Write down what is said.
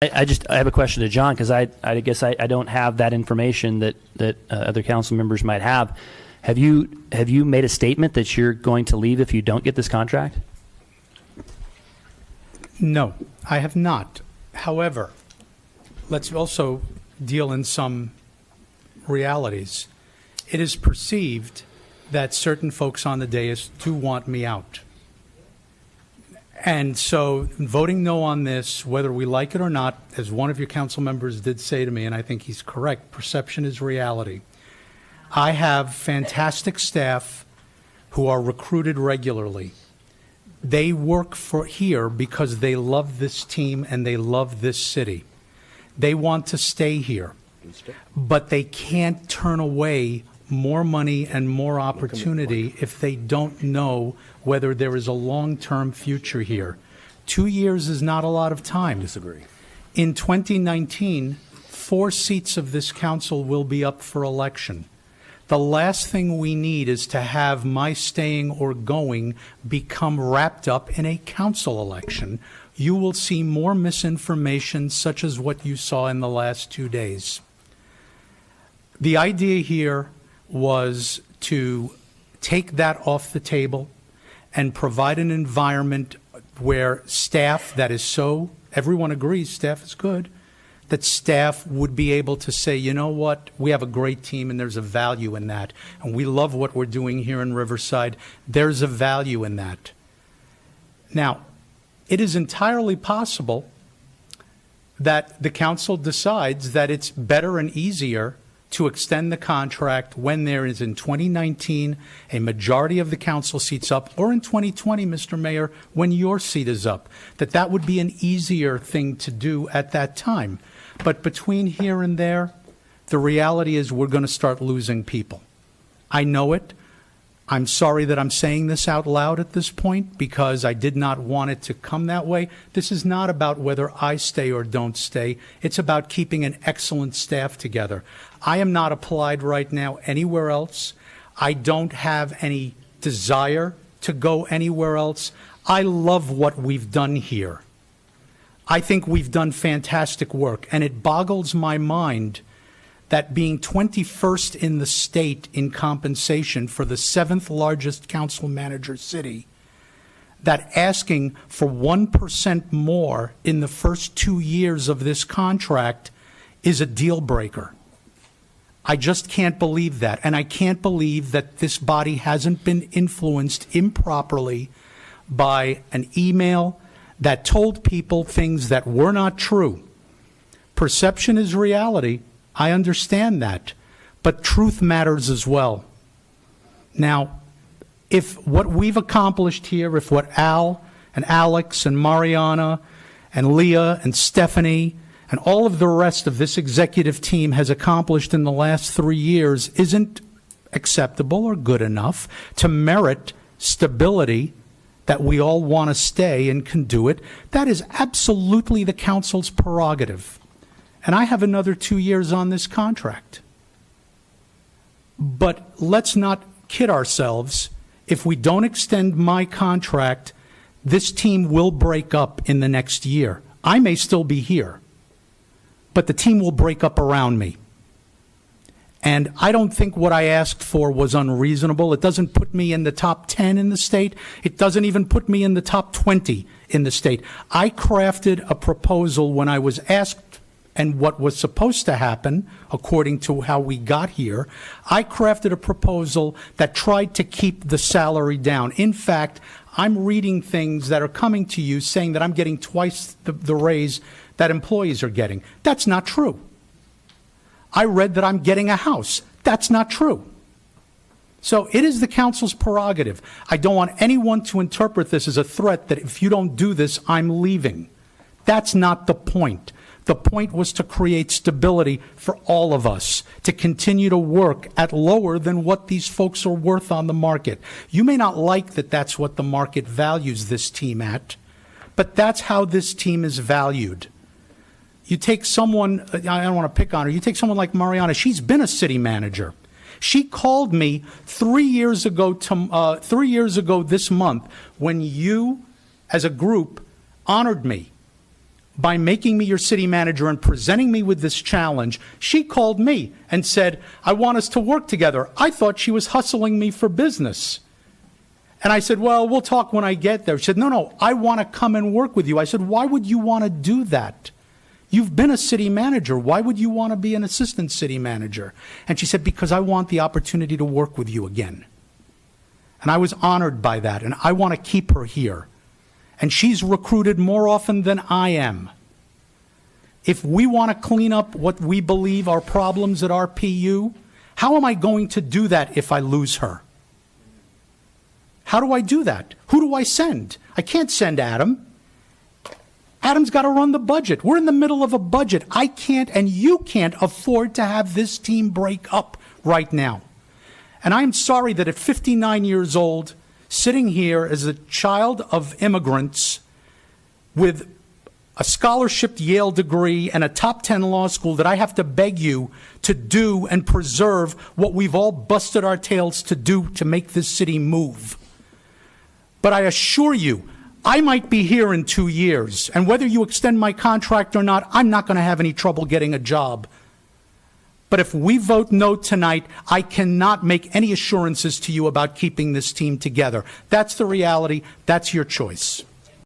I have a question to John, because I guess I don't have that information that other council members might have. Have you made a statement that you're going to leave if you don't get this contract? No, I have not. However, let's also deal in some realities. It is perceived that certain folks on the dais do want me out. And so voting no on this, whether we like it or not, as one of your council members did say to me, and I think he's correct, perception is reality. I have fantastic staff who are recruited regularly. They work here because they love this team and they love this city. They want to stay here, but they can't turn away more money and more opportunity if they don't know whether there is a long-term future here. 2 years is not a lot of time. Disagree. In 2019, 4 seats of this council will be up for election. The last thing we need is to have my staying or going become wrapped up in a council election. You will see more misinformation such as what you saw in the last 2 days. The idea here was to take that off the table and provide an environment where staff that is so, everyone agrees staff is good, that staff would be able to say, you know what, we have a great team and there's a value in that. And we love what we're doing here in Riverside. There's a value in that. Now, it is entirely possible that the council decides that it's better and easier to extend the contract when there is in 2019 a majority of the council seats up, or in 2020, Mr. Mayor, when your seat is up, that would be an easier thing to do at that time. But between here and there, the reality is we're going to start losing people. I know it. I'm sorry that I'm saying this out loud at this point because I did not want it to come that way. This is not about whether I stay or don't stay. It's about keeping an excellent staff together. I am not applied right now anywhere else. I don't have any desire to go anywhere else. I love what we've done here. I think we've done fantastic work, and it boggles my mind that being 21st in the state in compensation for the 7th largest council manager city, that asking for 1% more in the first 2 years of this contract is a deal breaker. I just can't believe that, and I can't believe that this body hasn't been influenced improperly by an email that told people things that were not true. Perception is reality. I understand that, but truth matters as well. Now, if what we've accomplished here, if what Al and Alex and Mariana and Leah and Stephanie and all of the rest of this executive team has accomplished in the last 3 years isn't acceptable or good enough to merit stability, that we all want to stay and can do it, that is absolutely the council's prerogative. And I have another 2 years on this contract. But let's not kid ourselves. If we don't extend my contract, this team will break up in the next year. I may still be here, but the team will break up around me. And I don't think what I asked for was unreasonable. It doesn't put me in the top 10 in the state. It doesn't even put me in the top 20 in the state. I crafted a proposal when I was asked, and what was supposed to happen, according to how we got here, I crafted a proposal that tried to keep the salary down. In fact, I'm reading things that are coming to you saying that I'm getting twice the raise that employees are getting. That's not true. I read that I'm getting a house. That's not true. So it is the council's prerogative. I don't want anyone to interpret this as a threat that if you don't do this, I'm leaving. That's not the point. The point was to create stability for all of us, to continue to work at lower than what these folks are worth on the market. You may not like that that's what the market values this team at, but that's how this team is valued. You take someone, I don't want to pick on her, you take someone like Mariana, she's been a city manager. She called me 3 years ago this month when you, as a group, honored me by making me your city manager and presenting me with this challenge, she called me and said, I want us to work together. I thought she was hustling me for business. And I said, well, we'll talk when I get there. She said, no, I want to come and work with you. I said, why would you want to do that? You've been a city manager. Why would you want to be an assistant city manager? And she said, because I want the opportunity to work with you again. And I was honored by that, and I want to keep her here. And she's recruited more often than I am. If we want to clean up what we believe are problems at RPU, how am I going to do that if I lose her? How do I do that? Who do I send? I can't send Adam. Adam's got to run the budget. We're in the middle of a budget. I can't and you can't afford to have this team break up right now. And I'm sorry that at 59 years old, sitting here as a child of immigrants with a scholarship Yale degree and a top 10 law school, that I have to beg you to do and preserve what we've all busted our tails to do to make this city move. But I assure you, I might be here in 2 years, and whether you extend my contract or not, I'm not going to have any trouble getting a job. But if we vote no tonight, I cannot make any assurances to you about keeping this team together. That's the reality. That's your choice.